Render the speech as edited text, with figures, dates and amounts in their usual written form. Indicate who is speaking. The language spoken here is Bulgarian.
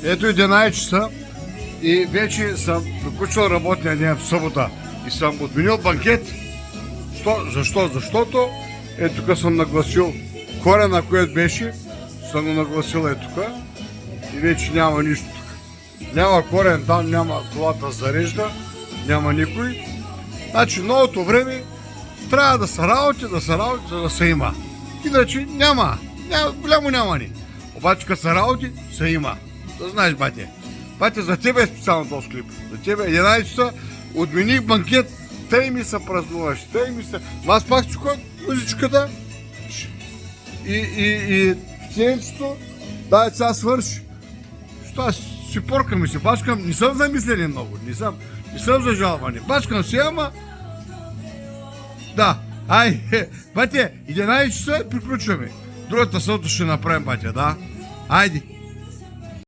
Speaker 1: Ето 11 часа и вече съм приключил работния ден в събота и съм отменил банкет. Защо? Защото тук съм нагласил корена, което беше, съм го нагласил тук и вече няма нищо тук. Няма корен там, няма колата зарежда, няма никой. Значи новото време трябва да се работи, за да се има. Иначе няма. Голямо няма ни. Обаче като се работи, се има. Да знаеш, бате. Бате, за тебе е специално този клип. За тебе 11 часа отмених банкет, тъй ми се празнуваш, Аз пак чука музичката и сенцето, дай сега свърши. Що аз си поркам и се бачкам, не съм замислени много, не съм зажалвани. Бачкам се, ама да, бате, 11 часа приключваме. Другата събота ще направим, бате, да? Айде.